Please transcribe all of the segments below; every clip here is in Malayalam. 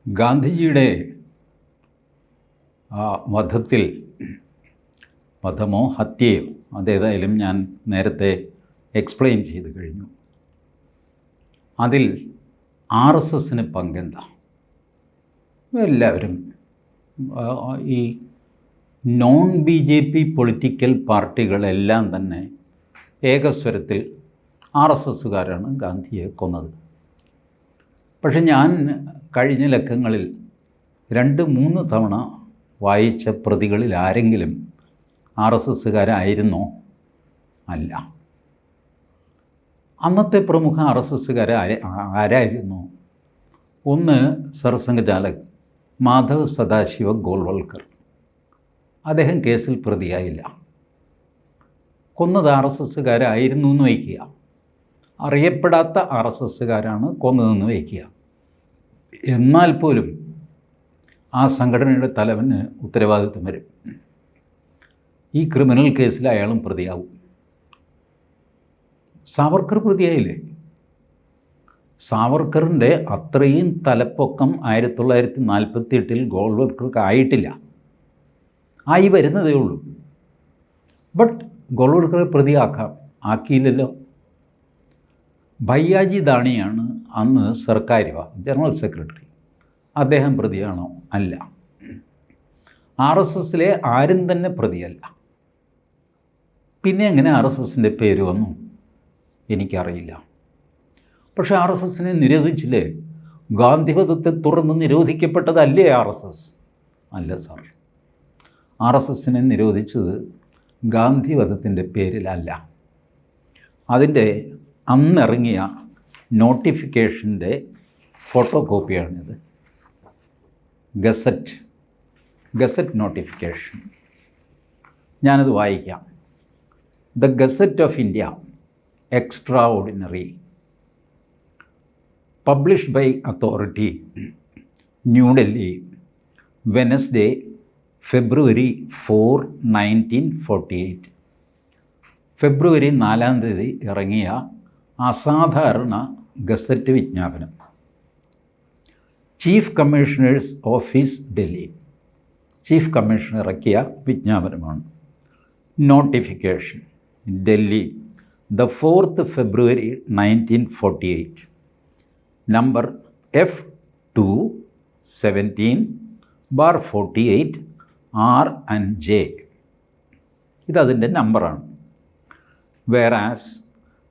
ഗാന്ധിജിയുടെ വധത്തിൽ, വധമോ ഹത്യയോ അതേതായാലും ഞാൻ നേരത്തെ എക്സ്പ്ലെയിൻ ചെയ്ത് കഴിഞ്ഞു. അതിൽ RSSന് പങ്കെന്താ? എല്ലാവരും ഈ നോൺ BJP പൊളിറ്റിക്കൽ പാർട്ടികളെല്ലാം തന്നെ ഏകസ്വരത്തിൽ RSSകാരാണ് ഗാന്ധിയെ കൊന്നത്. പക്ഷെ ഞാൻ കഴിഞ്ഞ ലക്കങ്ങളിൽ 2-3 തവണ വായിച്ച പ്രതികളിൽ ആരെങ്കിലും RSSകാരായിരുന്നോ? അല്ല. അന്നത്തെ പ്രമുഖ RSSകാർ ആരായിരുന്നു? ഒന്ന് സർസംഘചാലക് മാധവ് സദാശിവ ഗോൾവൽക്കർ. അദ്ദേഹം കേസിൽ പ്രതിയായില്ല. കൊന്നത് RSSകാരായിരുന്നു എന്ന് വയ്ക്കുക. അറിയപ്പെടാത്ത RSSകാരാണ് കൊന്നതെന്ന് വയ്ക്കുക. എന്നാൽ പോലും ആ സംഘടനയുടെ തലവന് ഉത്തരവാദിത്വം വരും. ഈ ക്രിമിനൽ കേസിൽ അയാളും പ്രതിയാവും. സാവർക്കർ പ്രതിയായില്ലേ? സാവർക്കറിൻ്റെ അത്രയും തലപ്പൊക്കം 1948 ഗോൾവൽക്കർക്ക് ആയിട്ടില്ല. ആയി വരുന്നതേ ഉള്ളൂ. ബട്ട് ഗോൾവൽക്കറെ പ്രതിയാക്കാം, ആക്കിയില്ലല്ലോ. ഭയ്യാജി ദാണിയാണ് അന്ന് സർക്കാരിവ ജനറൽ സെക്രട്ടറി. അദ്ദേഹം പ്രതിയാണോ? അല്ല. RSSലെ ആരും തന്നെ പ്രതിയല്ല. പിന്നെ എങ്ങനെ RSSൻ്റെ പേര് വന്നു? എനിക്കറിയില്ല. പക്ഷേ RSSനെ നിരോധിച്ചില്ലേ? ഗാന്ധിവധത്തെ തുടർന്ന് നിരോധിക്കപ്പെട്ടതല്ലേ RSS? അല്ല സാർ, RSSനെ നിരോധിച്ചത് ഗാന്ധിവധത്തിൻ്റെ പേരിലല്ല. അതിൻ്റെ അന്നിറങ്ങിയ നോട്ടിഫിക്കേഷൻ്റെ ഫോട്ടോ കോപ്പിയാണിത്. Gazette notification. ഞാനത് വായിക്കാം. The gazette of India extraordinary, published by authority, New Delhi, Wednesday, February 4, 1948. ഫെബ്രുവരി 4-ാം തീയതി ഇറങ്ങിയ അസാധാരണ ഗസറ്റ് വിജ്ഞാപനം. Chief commissioner's office, Delhi. Chief commissioner ഇറക്കിയ വിജ്ഞാപനമാണ്. Notification, Delhi, the 4th February 1948, number F217/48 R and J. ഇതതിൻ്റെ നമ്പറാണ്. Whereas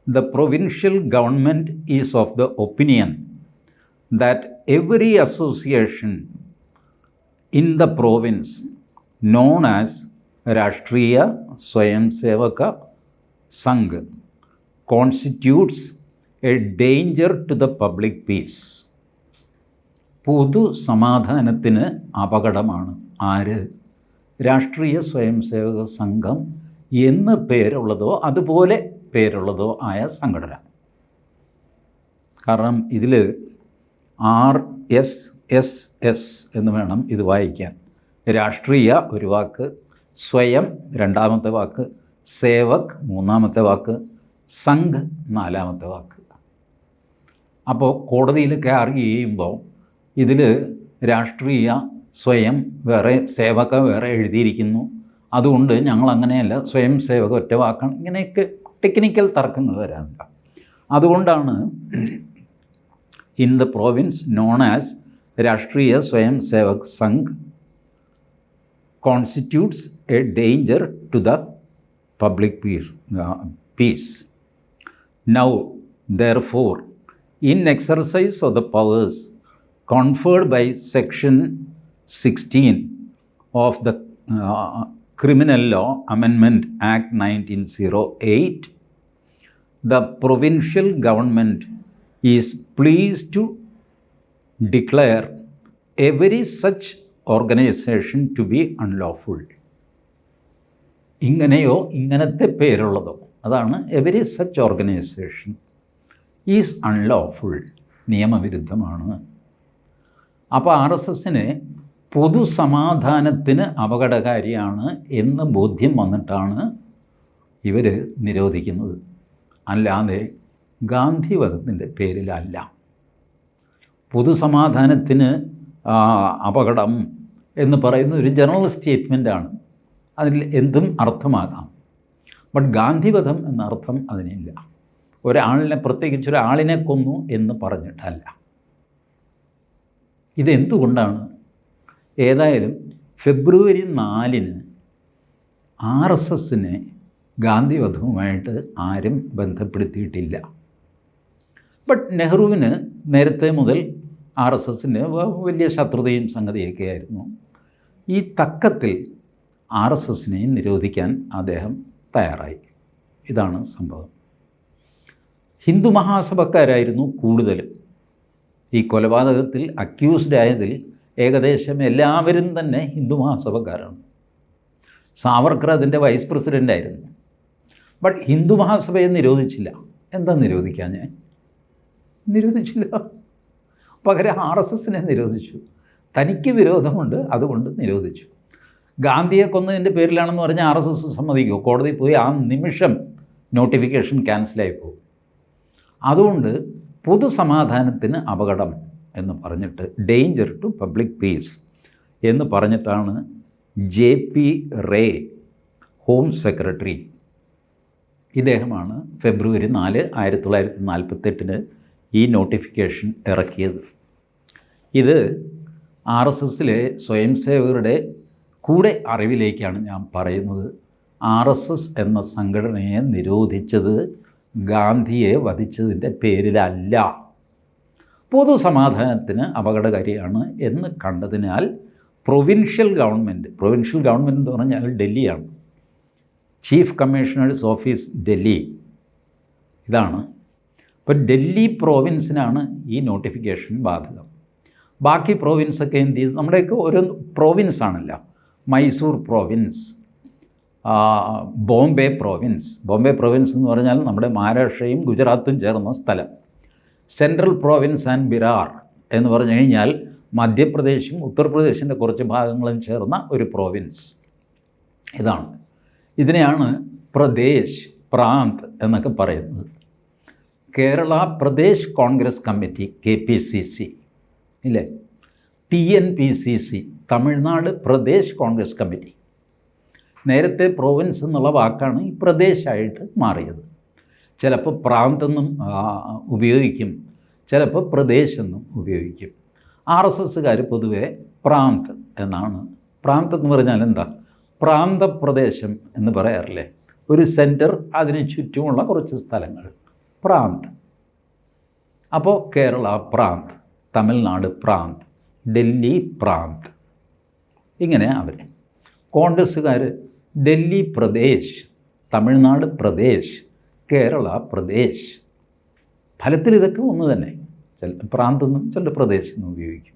the provincial government is of the opinion that every association in the province known as Rashtriya Swayamsevaka Sangh constitutes a danger to the public peace. പൊതു സമാധാനത്തിന് അപകടമാണ്. ആര്? രാഷ്ട്രീയ സ്വയംസേവക സംഘം എന്ന് പേരുള്ളതോ അതുപോലെ പേരുള്ളതോ ആയ സംഘടന. കാരണം ഇതിൽ RSS എന്ന് വേണം ഇത് വായിക്കാൻ. രാഷ്ട്രീയ ഒരു വാക്ക്, സ്വയം രണ്ടാമത്തെ വാക്ക്, സേവക് മൂന്നാമത്തെ വാക്ക്, സംഘ് നാലാമത്തെ വാക്ക്. അപ്പോൾ കോടതിയിലൊക്കെ ആർഗ്യൂ ചെയ്യുമ്പോൾ ഇതിൽ രാഷ്ട്രീയ സ്വയം വേറെ, സേവക വേറെ എഴുതിയിരിക്കുന്നു. അതുകൊണ്ട് ഞങ്ങൾ അങ്ങനെയല്ല, സ്വയം സേവക ഒറ്റ വാക്കാണ്. ഇങ്ങനെയൊക്കെ ടെക്നിക്കൽ തർക്കങ്ങൾ വരാറുണ്ട്. അതുകൊണ്ടാണ് in the province known as Rashtriya Swayamsevak Sangh constitutes a danger to the public peace. Now, therefore, in exercise of the powers conferred by Section 16 of the Criminal Law Amendment Act 1908, the provincial government is pleased to declare every such organization to be unlawful. ഇങ്ങനെയോ ഇങ്ങനത്തെ പേരുള്ളതോ, അതാണ് every such organization is unlawful, നിയമവിരുദ്ധമാണ്. അപ്പോൾ RSSന് പൊതുസമാധാനത്തിന് അപകടകാരിയാണ് എന്ന് ബോധ്യം വന്നിട്ടാണ് ഇവർ നിരോധിക്കുന്നത്. അല്ലാതെ ഗാന്ധിവധത്തിൻ്റെ പേരിലല്ല. പൊതുസമാധാനത്തിന് അപകടം എന്ന് പറയുന്ന ഒരു ജനറൽ സ്റ്റേറ്റ്മെൻറ്റാണ്. അതിൽ എന്തും അർത്ഥമാകാം. ബട്ട് ഗാന്ധിവധം എന്ന അർത്ഥം അതിനില്ല. ഒരാളിനെ, പ്രത്യേകിച്ച് ഒരാളിനെ കൊന്നു എന്ന് പറഞ്ഞിട്ടല്ല. ഇതെന്തുകൊണ്ടാണ്? ഏതായാലും ഫെബ്രുവരി 4-ന് RSSനെ ഗാന്ധിവധവുമായിട്ട് ആരും ബന്ധപ്പെടുത്തിയിട്ടില്ല. ബട്ട് നെഹ്റുവിന് നേരത്തെ മുതൽ RSSന് വലിയ ശത്രുതയും സംഗതിയൊക്കെ ആയിരുന്നു. ഈ തക്കത്തിൽ RSSനെ നിരോധിക്കാൻ അദ്ദേഹം തയ്യാറായി. ഇതാണ് സംഭവം. ഹിന്ദു മഹാസഭക്കാരായിരുന്നു കൂടുതലും. ഈ കൊലപാതകത്തിൽ അക്യൂസ്ഡ് ആയതിൽ ഏകദേശം എല്ലാവരും തന്നെ ഹിന്ദു മഹാസഭക്കാരാണ്. സാവർക്കർ അതിൻ്റെ വൈസ് പ്രസിഡൻ്റായിരുന്നു. ബട്ട് ഹിന്ദു മഹാസഭയെ നിരോധിച്ചില്ല. എന്താ നിരോധിക്കാൻ? ഞാൻ നിരോധിച്ചില്ല. പകരം RSSനെ നിരോധിച്ചു. തനിക്ക് വിരോധമുണ്ട്, അതുകൊണ്ട് നിരോധിച്ചു. ഗാന്ധിയെ കൊന്നതിൻ്റെ പേരിലാണെന്ന് പറഞ്ഞാൽ RSS സമ്മതിക്കുമോ? കോടതി പോയി ആ നിമിഷം നോട്ടിഫിക്കേഷൻ ക്യാൻസലായി പോകും. അതുകൊണ്ട് പൊതുസമാധാനത്തിന് അപകടം എന്ന് പറഞ്ഞിട്ട്, ഡേഞ്ചർ ടു പബ്ലിക് പീസ് എന്ന് പറഞ്ഞിട്ടാണ് JP റേ, ഹോം സെക്രട്ടറി, ഇദ്ദേഹമാണ് ഫെബ്രുവരി 4, 1948 ഈ നോട്ടിഫിക്കേഷൻ ഇറക്കിയത്. ഇത് RSSലെ സ്വയം സേവകരുടെ കൂടെ അറിവിലേക്കാണ് ഞാൻ പറയുന്നത്. RSS എന്ന സംഘടനയെ നിരോധിച്ചത് ഗാന്ധിയെ വധിച്ചതിൻ്റെ പേരിലല്ല, പൊതുസമാധാനത്തിന് അപകടകാരിയാണ് എന്ന് കണ്ടതിനാൽ പ്രൊവിൻഷ്യൽ ഗവൺമെൻറ് എന്ന് പറഞ്ഞാൽ ഡൽഹിയാണ്, ചീഫ് കമ്മീഷണേഴ്സ് ഓഫീസ് ഡൽഹി, ഇതാണ്. അപ്പോൾ ഡൽഹി പ്രോവിൻസിനാണ് ഈ നോട്ടിഫിക്കേഷൻ ബാധകം. ബാക്കി പ്രോവിൻസൊക്കെ എന്ത് ചെയ്തു? നമ്മുടെയൊക്കെ ഓരോ പ്രോവിൻസാണല്ലോ. മൈസൂർ പ്രോവിൻസ്, ബോംബെ പ്രോവിൻസ് എന്ന് പറഞ്ഞാൽ നമ്മുടെ മഹാരാഷ്ട്രയും ഗുജറാത്തും ചേർന്ന സ്ഥലം. സെൻട്രൽ പ്രോവിൻസ് ആൻഡ് ബിരാർ എന്ന് പറഞ്ഞു കഴിഞ്ഞാൽ മധ്യപ്രദേശും ഉത്തർപ്രദേശിൻ്റെ കുറച്ച് ഭാഗങ്ങളും ചേർന്ന ഒരു പ്രോവിൻസ്. ഇതാണ്. ഇതിനെയാണ് പ്രദേശ്, പ്രാന്ത് എന്നൊക്കെ പറയുന്നത്. കേരള പ്രദേശ് കോൺഗ്രസ് കമ്മിറ്റി KPCC ഇല്ലേ, TNPCC തമിഴ്നാട് പ്രദേശ് കോൺഗ്രസ് കമ്മിറ്റി. നേരത്തെ പ്രോവിൻസ് എന്നുള്ള വാക്കാണ് ഈ പ്രദേശമായിട്ട് മാറിയത്. ചിലപ്പോൾ പ്രാന്ത് എന്നും ഉപയോഗിക്കും, ചിലപ്പോൾ പ്രദേശ് എന്നും ഉപയോഗിക്കും. RSSകാർ പൊതുവെ പ്രാന്ത് എന്നാണ്. പ്രാന്ത് എന്ന് പറഞ്ഞാൽ എന്താ? പ്രാന്തപ്രദേശം എന്ന് പറയാറില്ലേ, ഒരു സെൻറ്റർ, അതിന് ചുറ്റുമുള്ള കുറച്ച് സ്ഥലങ്ങൾ, പ്രാന്ത്. അപ്പോൾ കേരള പ്രാന്ത്, തമിഴ്നാട് പ്രാന്ത്, ഡൽഹി പ്രാന്ത്, ഇങ്ങനെ അവർ. കോൺഗ്രസ്സുകാർ ഡൽഹി പ്രദേശ്, തമിഴ്നാട് പ്രദേശ്, കേരള പ്രദേശ്. ഫലത്തിൽ ഇതൊക്കെ ഒന്ന് തന്നെ. ചില പ്രാന്തെന്നും ചില പ്രദേശെന്നും ഉപയോഗിക്കും.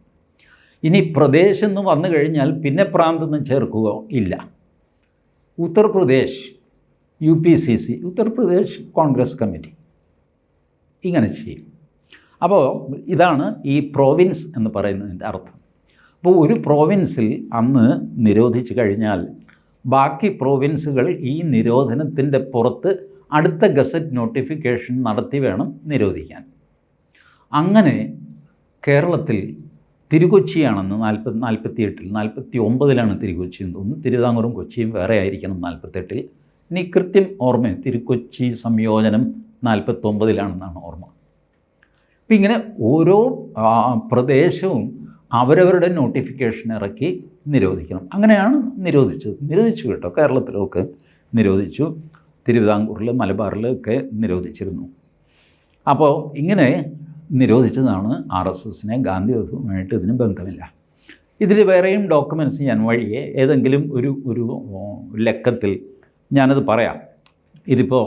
ഇനി പ്രദേശെന്ന് വന്നു കഴിഞ്ഞാൽ പിന്നെ പ്രാന്തെന്ന് ചേർക്കുക ഇല്ല. ഉത്തർപ്രദേശ് UPCC, ഉത്തർപ്രദേശ് കോൺഗ്രസ് കമ്മിറ്റി, ഇങ്ങനെ ചെയ്യും. അപ്പോൾ ഇതാണ് ഈ പ്രോവിൻസ് എന്ന് പറയുന്നതിൻ്റെ അർത്ഥം. അപ്പോൾ ഒരു പ്രോവിൻസിൽ അന്ന് നിരോധിച്ചു കഴിഞ്ഞാൽ ബാക്കി പ്രോവിൻസുകൾ ഈ നിരോധനത്തിൻ്റെ പുറത്ത് അടുത്ത ഗസറ്റ് നോട്ടിഫിക്കേഷൻ നടത്തി വേണം നിരോധിക്കാൻ. അങ്ങനെ കേരളത്തിൽ തിരുക്കൊച്ചിയാണെന്ന് 49-ലാണ് തിരുക്കൊച്ചി എന്ന് തോന്നുന്നു. തിരുവിതാംകൂറും കൊച്ചിയും വേറെ ആയിരിക്കണം 48. ഇനി കൃത്യം ഓർമ്മ, തിരുക്കൊച്ചി സംയോജനം 49-ലാണെന്നാണ് ഓർമ്മ. അപ്പം ഇങ്ങനെ ഓരോ പ്രദേശവും അവരവരുടെ നോട്ടിഫിക്കേഷൻ ഇറക്കി നിരോധിക്കണം. അങ്ങനെയാണ് നിരോധിച്ചു കേട്ടോ. കേരളത്തിലൊക്കെ നിരോധിച്ചു, തിരുവിതാംകൂറിൽ മലബാറിലൊക്കെ നിരോധിച്ചിരുന്നു. അപ്പോൾ ഇങ്ങനെ നിരോധിച്ചതാണ് RSSനെ. ഗാന്ധിവധവുമായിട്ട് ഇതിന് ബന്ധമില്ല. ഇതിൽ വേറെയും ഡോക്യുമെൻറ്റ്സ് ഞാൻ വഴിയെ ഏതെങ്കിലും ഒരു ലക്കത്തിൽ ഞാനത് പറയാം. ഇതിപ്പോൾ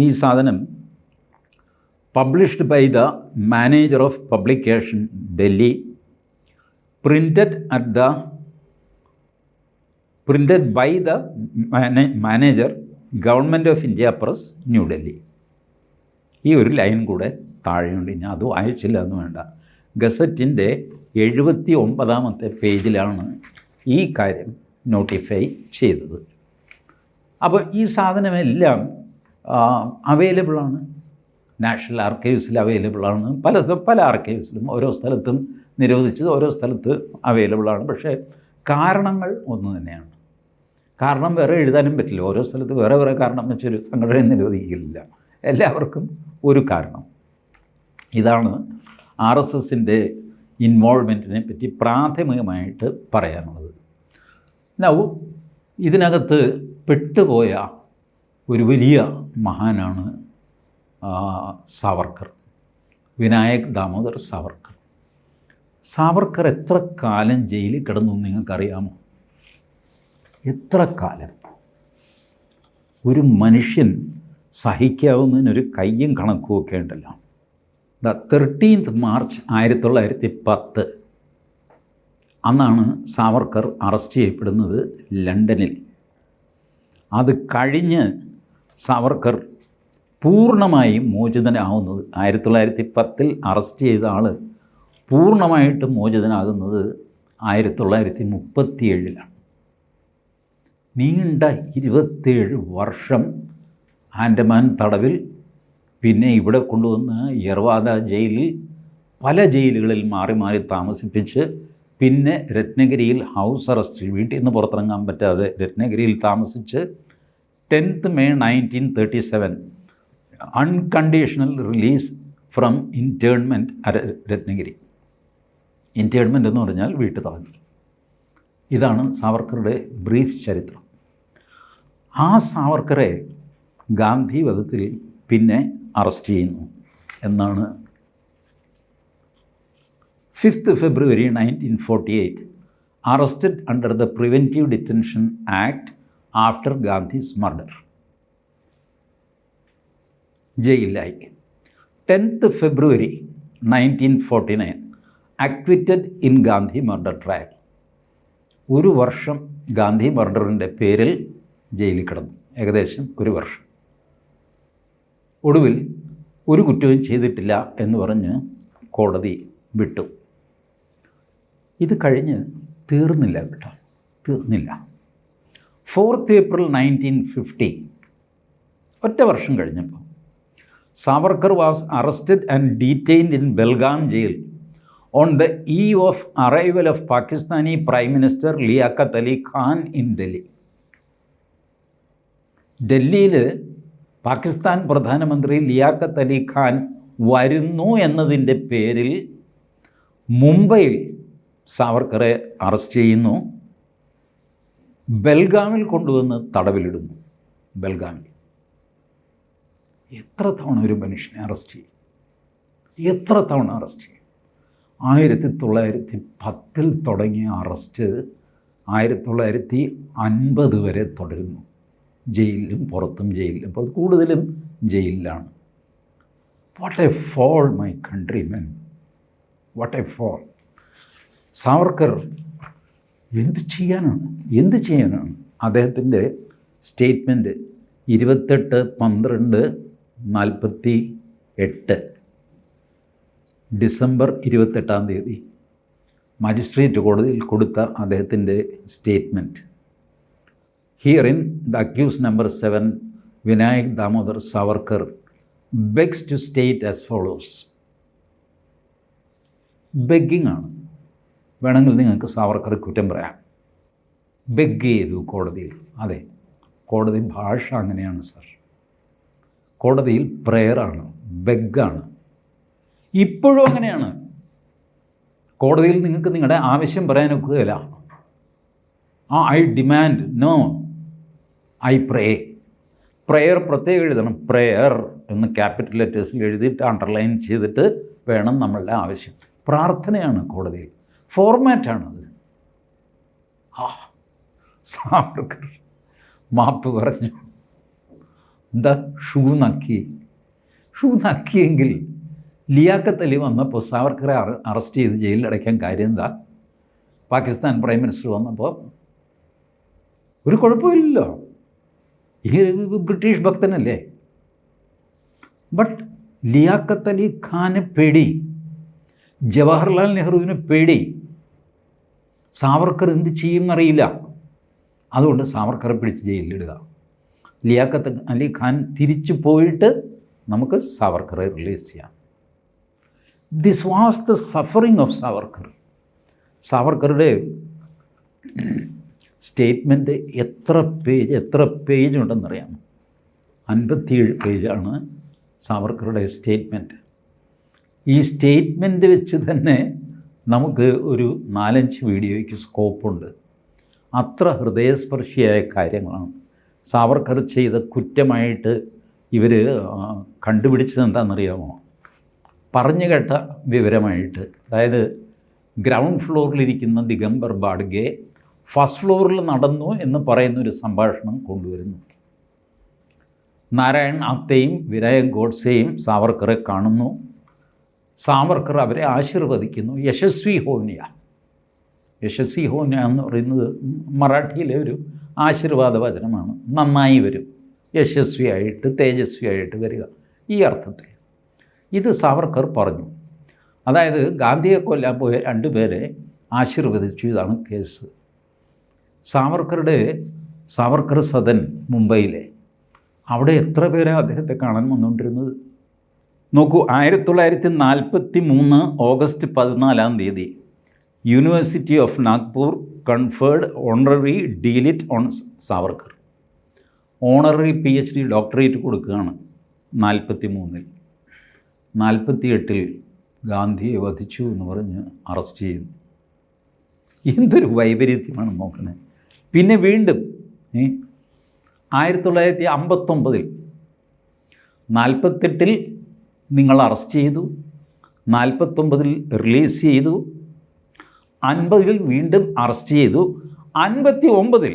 ഈ സാധനം published by the manager of publication Delhi, printed by the manager government of India press, new Delhi. ഈ ഒരു ലൈൻ കൂടെ താഴെയുണ്ട്. ഞാൻ അത് വായിച്ചില്ല എന്ന് വേണ്ട. ഗസറ്റിൻ്റെ 79-ാമത്തെ പേജിലാണ് ഈ കാര്യം നോട്ടിഫൈ ചെയ്തത്. അപ്പോൾ ഈ സാധനമെല്ലാം അവൈലബിളാണ്. നാഷണൽ ആർക്കൈവ്സിൽ അവൈലബിളാണ്. പല ആർക്കൈവ്സിലും ഓരോ സ്ഥലത്തും നിരോധിച്ചത് ഓരോ സ്ഥലത്ത് അവൈലബിളാണ്. പക്ഷേ കാരണങ്ങൾ ഒന്ന് തന്നെയാണ്. കാരണം വേറെ എഴുതാനും പറ്റില്ല. ഓരോ സ്ഥലത്ത് വേറെ വേറെ കാരണം വെച്ചൊരു സംഘടനയെ നിരോധിക്കില്ല. എല്ലാവർക്കും ഒരു കാരണം. ഇതാണ് RSSൻ്റെ ഇൻവോൾവ്മെൻറ്റിനെ പറ്റി പ്രാഥമികമായിട്ട് പറയാനുള്ളത്. നൗ ഇതിനകത്ത് പെട്ടുപോയ ഒരു വലിയ മഹാനാണ് സാവർക്കർ, വിനായക് ദാമോദർ സാവർക്കർ. സാവർക്കർ എത്ര കാലം ജയിലിൽ കിടന്നു നിങ്ങൾക്കറിയാമോ? എത്ര കാലം? ഒരു മനുഷ്യൻ സഹിക്കാവുന്നതിനൊരു കയ്യും കണക്കും ഒക്കെ ഉണ്ടല്ലോ. 13 മാർച്ച് 1910 അന്നാണ് സാവർക്കർ അറസ്റ്റ് ചെയ്യപ്പെടുന്നത് ലണ്ടനിൽ. അത് കഴിഞ്ഞ് സാവർക്കർ പൂർണ്ണമായും മോചിതനാകുന്നത് 1910 അറസ്റ്റ് ചെയ്ത ആൾ പൂർണ്ണമായിട്ട് മോചിതനാകുന്നത് 1937 നീണ്ട 27 വർഷം ആൻഡമാൻ തടവിൽ, പിന്നെ ഇവിടെ കൊണ്ടുവന്ന് യർവാദ ജയിലിൽ, പല ജയിലുകളിൽ മാറി മാറി താമസിപ്പിച്ച്, പിന്നെ രത്നഗിരിയിൽ ഹൗസ് അറസ്റ്റിൽ, വീട്ടിൽ നിന്ന് പുറത്തിറങ്ങാൻ പറ്റാതെ രത്നഗിരിയിൽ താമസിച്ച് 10th May 1937 unconditional release from internment Ratnagiri. Internment എന്ന് പറഞ്ഞാൽ വീട്ടുതടങ്കൽ. ഇതാണ് സാവർക്കറുടെ ബ്രീഫ് ചരിത്രം. ആ സാവർക്കറെ ഗാന്ധി വധത്തിൽ പിന്നെ അറസ്റ്റ് ചെയ്യുന്നു എന്നാണ് 5th February 1948 arrested under the preventive detention act after Gandhi's murder. ജയിലിലായി. 10th February 1949 acquitted in Gandhi murder trial. ഒരു വർഷം ഗാന്ധി മർഡറിൻ്റെ പേരിൽ ജയിലിൽ കിടന്നു, ഏകദേശം ഒരു വർഷം. ഒടുവിൽ ഒരു കുറ്റവും ചെയ്തിട്ടില്ല എന്ന് പറഞ്ഞ് കോടതി വിട്ടു. ഇത് കഴിഞ്ഞ് തീർന്നില്ല കേട്ടോ, തീർന്നില്ല. 4th April 1950 ഒറ്റ വർഷം കഴിഞ്ഞപ്പോൾ Savarkar was arrested and detained in Belgaum jail on the eve of arrival of Pakistani prime minister Liaquat Ali Khan in Delhi. ഡൽഹിയിൽ പാകിസ്ഥാൻ പ്രധാനമന്ത്രി ലിയാഖത്ത് അലി ഖാൻ വരുന്നു എന്നതിൻ്റെ പേരിൽ മുംബൈയിൽ സാവർക്കറെ അറസ്റ്റ് ചെയ്യുന്നു. ബെൽഗാമിൽ കൊണ്ടുവന്ന് തടവിലിടുന്നു. ബെൽഗാമിൽ എത്ര തവണ ഒരു മനുഷ്യനെ അറസ്റ്റ് ചെയ്യും? എത്ര തവണ അറസ്റ്റ് ചെയ്യും? 1910 തുടങ്ങിയ അറസ്റ്റ് 1950 വരെ തുടരുന്നു. ജയിലിലും പുറത്തും ജയിലിലും, അപ്പോൾ കൂടുതലും ജയിലിലാണ്. What a fall my countrymen, what a fall. Savarkar എന്ത് ചെയ്യാനാണ്? അദ്ദേഹത്തിൻ്റെ സ്റ്റേറ്റ്മെൻറ്റ് 28/12/48 ഡിസംബർ 28 മജിസ്ട്രേറ്റ് കോടതിയിൽ കൊടുത്ത അദ്ദേഹത്തിൻ്റെ statement. Herein, the accused number 7, Vinayak Damodar Savarkar, begs to state as follows. ബെഗ്ഗിങ് ആണ്. വേണമെങ്കിൽ നിങ്ങൾക്ക് സാവർക്കറെ കുറ്റം പറയാം. ബെഗ് ചെയ്തു കോടതിയിൽ. അതെ, കോടതി ഭാഷ അങ്ങനെയാണ് സർ. കോടതിയിൽ പ്രെയറാണ്, ബെഗ്ഗാണ്. ഇപ്പോഴും അങ്ങനെയാണ്. കോടതിയിൽ നിങ്ങൾക്ക് നിങ്ങളുടെ ആവശ്യം പറയാൻ ഒക്കുകയില്ല. I demand, no, I pray. Prayer പ്രത്യേകം എഴുതണം. പ്രെയർ എന്ന് ക്യാപിറ്റൽ ലെറ്റേഴ്സിൽ എഴുതിയിട്ട് അണ്ടർലൈൻ ചെയ്തിട്ട് വേണം നമ്മളുടെ ആവശ്യം. പ്രാർത്ഥനയാണ് കോടതിയിൽ, ഫോർമാറ്റാണത്. സാവർക്കർ മാപ്പ് പറഞ്ഞു. എന്താ? ഷൂ നക്കിയെങ്കിൽ ലിയാഖത്ത് അലി വന്നപ്പോൾ സാവർക്കറെ അറസ്റ്റ് ചെയ്ത് ജയിലിലടയ്ക്കാൻ കാര്യം എന്താ? പാകിസ്ഥാൻ പ്രൈം മിനിസ്റ്റർ വന്നപ്പോൾ ഒരു കുഴപ്പമില്ലല്ലോ, ഈ ബ്രിട്ടീഷ് ഭക്തനല്ലേ. ബട്ട് ലിയാഖത്ത് അലി ഖാന് പേടി, ജവഹർലാൽ നെഹ്റുവിന് പേടി. സാവർക്കർ എന്ത് ചെയ്യുമെന്നറിയില്ല. അതുകൊണ്ട് സാവർക്കറെ പിടിച്ച് ജയിലിലിടുക. ലിയാഖത്ത് അലി ഖാൻ തിരിച്ചു പോയിട്ട് നമുക്ക് സാവർക്കറെ റിലീസ് ചെയ്യാം. This was the suffering of Savarkar. സാവർക്കറുടെ സ്റ്റേറ്റ്മെൻറ്റ് എത്ര പേജ് ഉണ്ടെന്നറിയാം? 57 പേജാണ് സാവർക്കറുടെ സ്റ്റേറ്റ്മെൻറ്റ്. ഈ സ്റ്റേറ്റ്മെൻറ്റ് വെച്ച് തന്നെ നമുക്ക് ഒരു 4-5 വീഡിയോയ്ക്ക് സ്കോപ്പുണ്ട്. അത്ര ഹൃദയസ്പർശിയായ കാര്യങ്ങളാണ്. സാവർക്കർ ചെയ്ത കുറ്റമായിട്ട് ഇവർ കണ്ടുപിടിച്ചത് എന്താണെന്നറിയാമോ? പറഞ്ഞു കേട്ട വിവരമായിട്ട്, അതായത് ഗ്രൗണ്ട് ഫ്ലോറിലിരിക്കുന്ന ദിഗംബർ ബാഡ്ഗെ ഫസ്റ്റ് ഫ്ലോറിൽ നടന്നു എന്ന് പറയുന്നൊരു സംഭാഷണം കൊണ്ടുവരുന്നു. നാരായൺ ആപ്തെയും വിനായക് ഗോഡ്സെയും സാവർക്കറെ കാണുന്നു. സാവർക്കർ അവരെ ആശീർവദിക്കുന്നു. യശസ്വി ഹോനിയ എന്ന് പറയുന്നത് മറാഠിയിലെ ഒരു ആശീർവാദ വചനമാണ്. നന്നായി വരും, യശസ്വിയായിട്ട് തേജസ്വിയായിട്ട് വരിക, ഈ അർത്ഥത്തിൽ. ഇത് സാവർക്കർ പറഞ്ഞു. അതായത് ഗാന്ധിയെ കൊല്ലാൻ പോയ 2 പേരെ ആശീർവദിച്ചു. ഇതാണ് കേസ്. സാവർക്കർ സദൻ മുംബൈയിലെ, അവിടെ എത്ര പേരെ അദ്ദേഹത്തെ കാണാൻ വന്നുകൊണ്ടിരുന്നത് നോക്കൂ. 1943 August 14 university of Nagpur conferred honorary DLitt on Savarkar. Honorary PhD doctorate കൊടുക്കുകയാണ് 43. 48 ഗാന്ധിയെ വധിച്ചു എന്ന് പറഞ്ഞ് അറസ്റ്റ് ചെയ്യുന്നു. എന്തൊരു വൈപരീത്യമാണ് നോക്കുന്നത്. പിന്നെ വീണ്ടും 1959 48 നിങ്ങൾ അറസ്റ്റ് ചെയ്തു, 49 റിലീസ് ചെയ്തു, 50 വീണ്ടും അറസ്റ്റ് ചെയ്തു, 59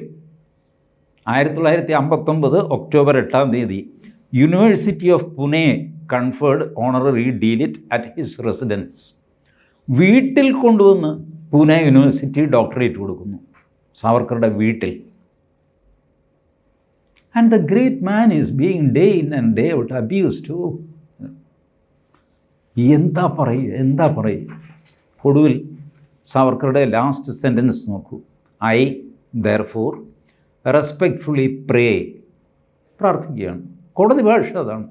1959 October 8 university of Pune conferred honorary DLitt at his residence. വീട്ടിൽ കൊണ്ടുവന്ന് പൂനെ യൂണിവേഴ്സിറ്റി ഡോക്ടറേറ്റ് കൊടുക്കുന്നു, സാവർക്കറുടെ വീട്ടിൽ. And the great man is being day in and day out abused. എന്താ പറയുക. ഒടുവിൽ സാവർക്കറുടെ ലാസ്റ്റ് സെൻറ്റൻസ് നോക്കൂ. ഐ ദെർഫോർ റെസ്പെക്റ്റ്ഫുള്ളി പ്രേ, പ്രാർത്ഥിക്കുകയാണ്. കോടതി ഭാഷ അതാണ്.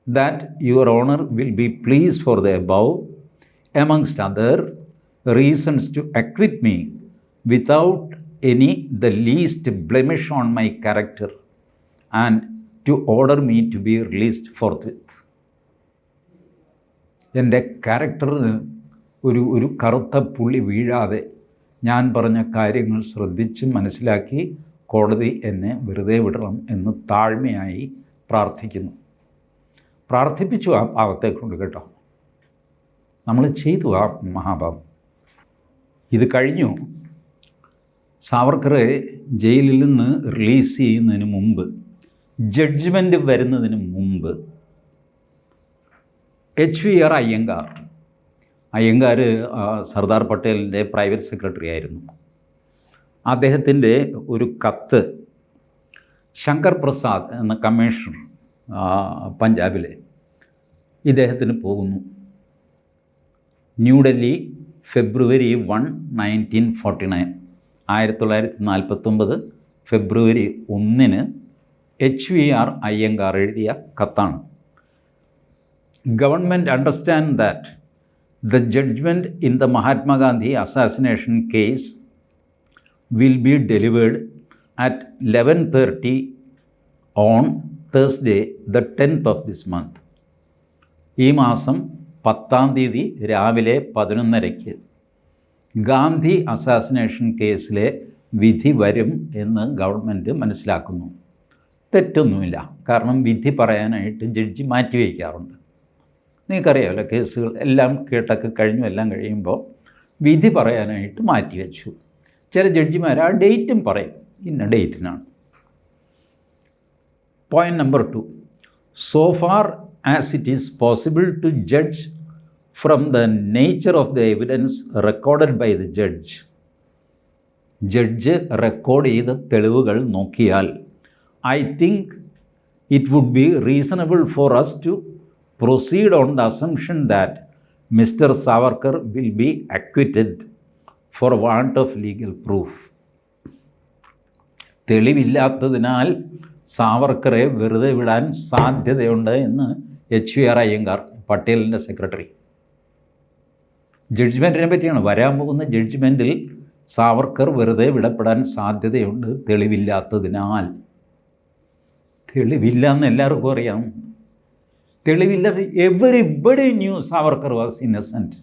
that your honor will be pleased for the above, amongst other reasons, to acquit me without any the least blemish on my character, and to order me to be released forthwith. എൻ്റെ ക്യാരക്ടറിന് ഒരു കറുത്ത പുള്ളി വീഴാതെ ഞാൻ പറഞ്ഞ കാര്യങ്ങൾ ശ്രദ്ധിച്ച് മനസ്സിലാക്കി കോടതി എന്നെ വെറുതെ വിടണം എന്ന് താഴ്മയായി പ്രാർത്ഥിപ്പിച്ചു ആ പാവത്തെ കൊണ്ട്. കേട്ടോ, നമ്മൾ ചെയ്തു ആ മഹാപാപം. ഇത് കഴിഞ്ഞു. സാവർക്കറെ ജയിലിൽ നിന്ന് റിലീസ് ചെയ്യുന്നതിന് മുമ്പ്, ജഡ്ജ്മെൻറ്റ് വരുന്നതിന് മുമ്പ്, HVR അയ്യങ്കാർ സർദാർ പട്ടേലിൻ്റെ പ്രൈവറ്റ് സെക്രട്ടറി ആയിരുന്നു. അദ്ദേഹത്തിൻ്റെ ഒരു കത്ത് ശങ്കർ പ്രസാദ് എന്ന കമ്മീഷണർ പഞ്ചാബിലെ ഇദ്ദേഹത്തിന് പോകുന്നു. ന്യൂഡൽഹി ഫെബ്രുവരി 1, 1949 1949 ഫെബ്രുവരി 1 HVR അയ്യങ്കാർ എഴുതിയ കത്താണ്. Government understand that the judgment in the Mahatma Gandhi assassination case will be delivered at 11:30 on Thursday, the 10th of this month. ഈ മാസം 10 രാവിലെ 11:30 ഗാന്ധി അസാസിനേഷൻ കേസിലെ വിധി വരും എന്ന് ഗവൺമെൻറ് മനസ്സിലാക്കുന്നു. തെറ്റൊന്നുമില്ല, കാരണം വിധി പറയാനായിട്ട് ജഡ്ജി മാറ്റിവെക്കാറുണ്ട്. നിങ്ങൾക്കറിയാമല്ലോ, കേസുകൾ എല്ലാം കേട്ടൊക്കെ എല്ലാം കഴിയുമ്പോൾ വിധി പറയാനായിട്ട് മാറ്റിവെച്ചു. ചില ജഡ്ജിമാർ ആ ഡേറ്റും പറയും, ഇന്ന ഡേറ്റിനാണ്. Point number 2, so far as it is possible to judge from the nature of the evidence recorded by the judge, judge record ചെയ്ത തെളിവുകൾ നോക്കിയാൽ I think it would be reasonable for us to proceed on the assumption that Mr. Savarkar will be acquitted for want of legal proof. തെളിവില്ലാത്തതിനാൽ സാവർക്കറെ വെറുതെ വിടാൻ സാധ്യതയുണ്ട് എന്ന് HVR അയ്യങ്കാർ, പട്ടേലിൻ്റെ സെക്രട്ടറി. ജഡ്ജ്മെൻറ്റിനെ പറ്റിയാണ്. വരാൻ പോകുന്ന ജഡ്ജ്മെൻറ്റിൽ സാവർക്കർ വെറുതെ വിടപ്പെടാൻ സാധ്യതയുണ്ട്, തെളിവില്ലാത്തതിനാൽ. തെളിവില്ല എന്ന് എല്ലാവർക്കും അറിയാം. തെളിവില്ല. Everybody knew Savarkar was innocent.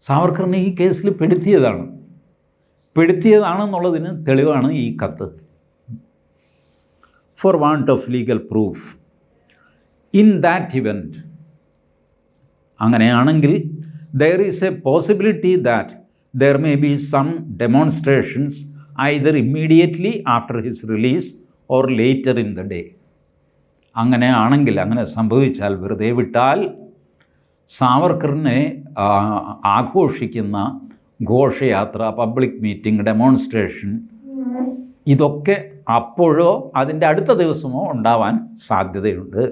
സാവർക്കറിനെ ഈ കേസിൽ പെടുത്തിയതാണെന്നുള്ളതിന് തെളിവാണ് ഈ കത്ത്. For want of legal proof in that event, അങ്ങനെയാണെങ്കിൽ there is a possibility that there may be some demonstrations either immediately after his release or later in the day. അങ്ങനെയാണെങ്കിൽ, അങ്ങനെ സംഭവിച്ചാൽ, വെറുതെ വിട്ടാൽ സാവർക്കറിനെ ആഘോഷിക്കുന്ന ഘോഷയാത്ര, പബ്ലിക് മീറ്റിംഗ്, ഡെമോൺസ്ട്രേഷൻ, ഇതൊക്കെ അപ്പോഴോ അതിൻ്റെ അടുത്ത ദിവസമോ ഉണ്ടാവാൻ സാധ്യതയുണ്ട്.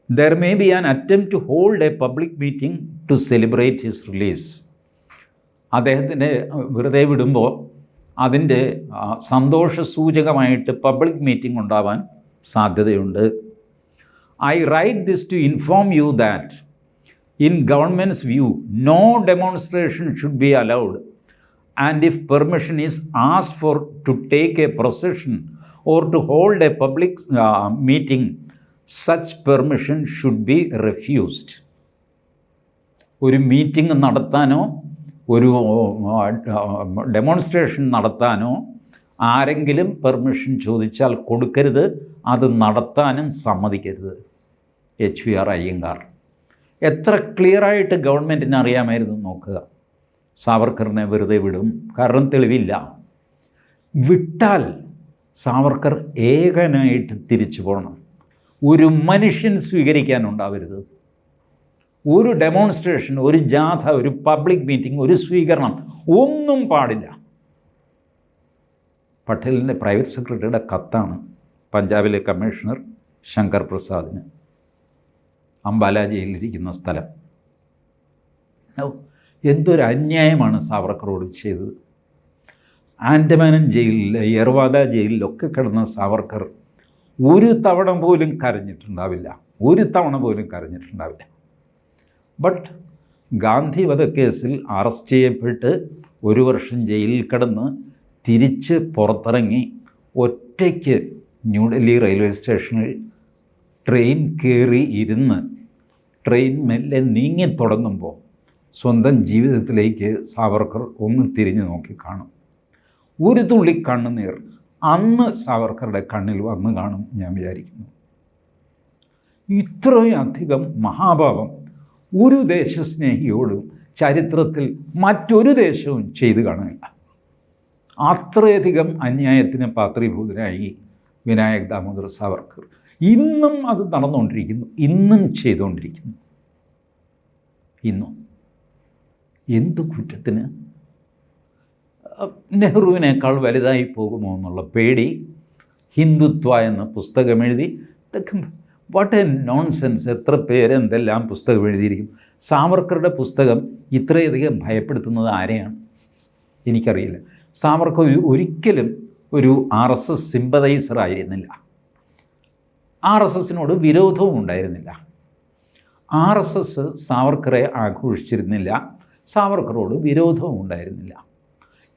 There may be an attempt to hold a public meeting to celebrate his release. അദ്ദേഹത്തിനെ വെറുതെ വിടുമ്പോൾ അതിൻ്റെ സന്തോഷസൂചകമായിട്ട് പബ്ലിക് മീറ്റിംഗ് ഉണ്ടാവാൻ സാധ്യതയുണ്ട്. I write this to inform you that in government's view no demonstration should be allowed, and if permission is asked for to take a procession or to hold a public meeting, such permission should be refused. ഒരു മീറ്റിംഗ് നടത്താനോ ഒരു ഡെമോൺസ്ട്രേഷൻ നടത്താനോ ആരെങ്കിലും പെർമിഷൻ ചോദിച്ചാൽ കൊടുക്കരുത്, അത് നടത്താനും സമ്മതിക്കരുത്. HVR അയ്യങ്കാർ. എത്ര ക്ലിയറായിട്ട് ഗവൺമെൻറ്റിന് അറിയാമായിരുന്നു നോക്കുക. സാവർക്കറിനെ വെറുതെ വിടും, കാരണം തെളിവില്ല. വിട്ടാൽ സാവർക്കർ ഏകനായിട്ട് തിരിച്ചു പോകണം. ഒരു മനുഷ്യൻ സ്വീകരിക്കാനുണ്ടാവരുത്. ഒരു ഡെമോൺസ്ട്രേഷൻ, ഒരു ജാഥ, ഒരു പബ്ലിക് മീറ്റിംഗ്, ഒരു സ്വീകരണം ഒന്നും പാടില്ല. പട്ടേലിൻ്റെ പ്രൈവറ്റ് സെക്രട്ടറിയുടെ കത്താണ് പഞ്ചാബിലെ കമ്മീഷണർ ശങ്കർ പ്രസാദിന്, അംബാല ജയിലിലിരിക്കുന്ന സ്ഥലം. എന്തൊരു അന്യായമാണ് സാവർക്കറോട് ചെയ്തത്. ആൻഡമാൻ ജയിലിൽ, യർവാദ ജയിലിലൊക്കെ കിടന്ന സാവർക്കർ ഒരു തവണ പോലും കരഞ്ഞിട്ടുണ്ടാവില്ല. ബട്ട് ഗാന്ധി വധക്കേസിൽ അറസ്റ്റ് ചെയ്യപ്പെട്ട് 1 വർഷം ജയിലിൽ കിടന്ന് തിരിച്ച് പുറത്തിറങ്ങി ഒറ്റയ്ക്ക് ന്യൂഡൽഹി റെയിൽവേ സ്റ്റേഷനിൽ ട്രെയിൻ കയറി ഇരുന്ന് ട്രെയിൻ മെല്ലെ നീങ്ങിത്തുടങ്ങുമ്പോൾ സ്വന്തം ജീവിതത്തിലേക്ക് സാവർക്കർ ഒന്ന് തിരിഞ്ഞു നോക്കി കാണും. ഒരു തുള്ളി കണ്ണുനീർ അന്ന് സാവർക്കറുടെ കണ്ണിൽ വന്ന് കാണും ഞാൻ വിചാരിക്കുന്നു. ഇത്രയും അധികം മഹാഭാവം ഒരു ദേശസ്നേഹിയോടും ചരിത്രത്തിൽ മറ്റൊരു ദേശവും ചെയ്തു കാണില്ല. അത്രയധികം അന്യായത്തിന് പാത്രീഭൂതനായി വിനായക് ദാമോദർ സാവർക്കർ. ഇന്നും അത് നടന്നുകൊണ്ടിരിക്കുന്നു, ഇന്നും ചെയ്തുകൊണ്ടിരിക്കുന്നു. ഇന്നും എന്ത് കുറ്റത്തിന്? നെഹ്റുവിനേക്കാൾ വലുതായി പോകുമോ എന്നുള്ള പേടി. ഹിന്ദുത്വ എന്ന പുസ്തകം എഴുതി. What A nonsense! എത്ര പേര് എന്തെല്ലാം പുസ്തകം എഴുതിയിരിക്കുന്നു. സാവർക്കറുടെ പുസ്തകം ഇത്രയധികം ഭയപ്പെടുത്തുന്നത് ആരെയാണ്? എനിക്കറിയില്ല. സാവർക്കർ ഒരിക്കലും ഒരു RSS സിമ്പതൈസർ ആയിരുന്നില്ല. RSSനോട് വിരോധവും ഉണ്ടായിരുന്നില്ല. RSS സാവർക്കറെ ആഘോഷിച്ചിരുന്നില്ല. സാവർക്കറോട് വിരോധവും ഉണ്ടായിരുന്നില്ല.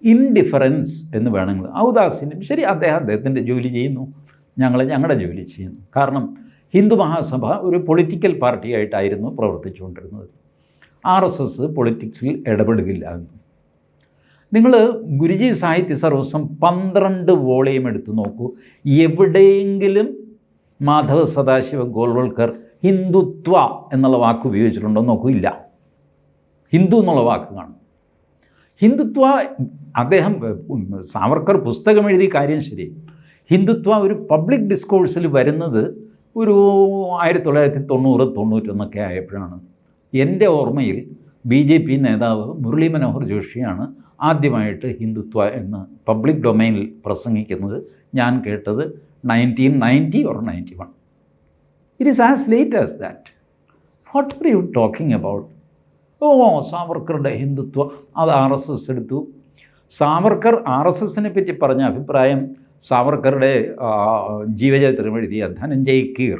ഇൻഡിഫറൻസ് എന്ന് വേണമെങ്കിൽ, ഔദാസീന്യം. ശരി, അദ്ദേഹത്തിൻ്റെ ജോലി ചെയ്യുന്നു, ഞങ്ങളുടെ ജോലി ചെയ്യുന്നു. കാരണം ഹിന്ദു മഹാസഭ ഒരു പൊളിറ്റിക്കൽ പാർട്ടിയായിട്ടായിരുന്നു പ്രവർത്തിച്ചുകൊണ്ടിരുന്നത്. RSS പൊളിറ്റിക്സിൽ ഇടപെടുകയില്ല എന്ന്. നിങ്ങൾ ഗുരുജി സാഹിത്യ സർവസ്വം 12 വോളിയം എടുത്ത് നോക്കൂ. എവിടെയെങ്കിലും മാധവ സദാശിവ ഗോൾവൾക്കർ ഹിന്ദുത്വ എന്നുള്ള വാക്ക് ഉപയോഗിച്ചിട്ടുണ്ടോ നോക്കൂ. ഇല്ല. ഹിന്ദു എന്നുള്ള വാക്ക് കാണും. ഹിന്ദുത്വ അദ്ദേഹം സാവർക്കർ പുസ്തകം എഴുതിയ കാര്യം ശരി. ഹിന്ദുത്വ ഒരു പബ്ലിക് ഡിസ്കോഴ്സിൽ വരുന്നത് ഒരു 1990-91 ആയപ്പോഴാണ്. എൻ്റെ ഓർമ്മയിൽ BJP നേതാവ് മുരളി മനോഹർ ജോഷിയാണ് ആദ്യമായിട്ട് ഹിന്ദുത്വ എന്ന് പബ്ലിക് ഡൊമൈനിൽ പ്രസംഗിക്കുന്നത്. ഞാൻ കേട്ടത് 1990 or 91. It is as late as that. What are you talking about? സാവർക്കറുടെ Hindutva അത് RSS എടുത്തു. സാവർക്കർ RSSനെ പറ്റി പറഞ്ഞ അഭിപ്രായം സാവർക്കറുടെ ജീവചരിത്രം എഴുതിയ ധനഞ്ജയ് കീർ,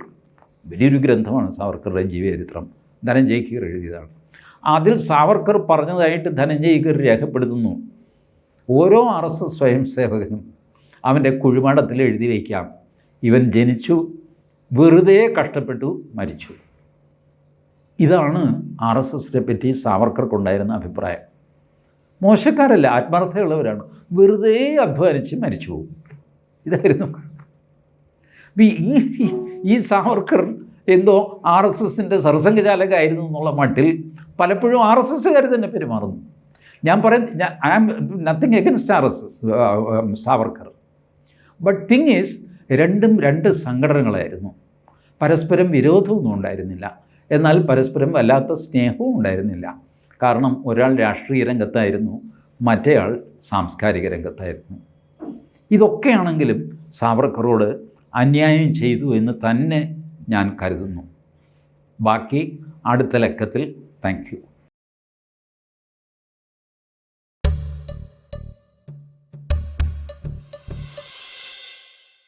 വലിയൊരു ഗ്രന്ഥമാണ് സാവർക്കറുടെ ജീവചരിത്രം, ധനഞ്ജയ് കീർ എഴുതിയതാണ്. അതിൽ സാവർക്കർ പറഞ്ഞതായിട്ട് ധനഞ്ജയ് കീർ രേഖപ്പെടുത്തുന്നു, ഓരോ RSS സ്വയം സേവകനും അവൻ്റെ കുഴിമാടത്തിൽ എഴുതി വയ്ക്കാം, ഇവൻ ജനിച്ചു, വെറുതെ കഷ്ടപ്പെട്ടു, മരിച്ചു. ഇതാണ് RSSനെ പറ്റി സാവർക്കർക്കുണ്ടായിരുന്ന അഭിപ്രായം. മോശക്കാരല്ല, ആത്മാർത്ഥമുള്ളവരാണ്, വെറുതെ അധ്വാനിച്ച് മരിച്ചു പോകും. ഇതായിരുന്നു ഈ സാവർക്കർ എന്തോ RSSൻ്റെ സർസംഘചാലകമായിരുന്നു എന്നുള്ള മട്ടിൽ പലപ്പോഴും RSSകാർ തന്നെ പെരുമാറുന്നു. ഞാൻ I am nothing against RSS Savarkar, but thing is രണ്ടും രണ്ട് സംഘടനകളായിരുന്നു. പരസ്പരം വിരോധമൊന്നും ഉണ്ടായിരുന്നില്ല, എന്നാൽ പരസ്പരം വല്ലാത്ത സ്നേഹവും ഉണ്ടായിരുന്നില്ല. കാരണം ഒരാൾ രാഷ്ട്രീയ രംഗത്തായിരുന്നു, മറ്റേയാൾ സാംസ്കാരിക രംഗത്തായിരുന്നു. ഇതൊക്കെയാണെങ്കിലും സാവർക്കറോട് അന്യായം ചെയ്തു എന്ന് തന്നെ ഞാൻ കരുതുന്നു. ബാക്കി അടുത്ത ലക്കത്തിൽ. Thank you.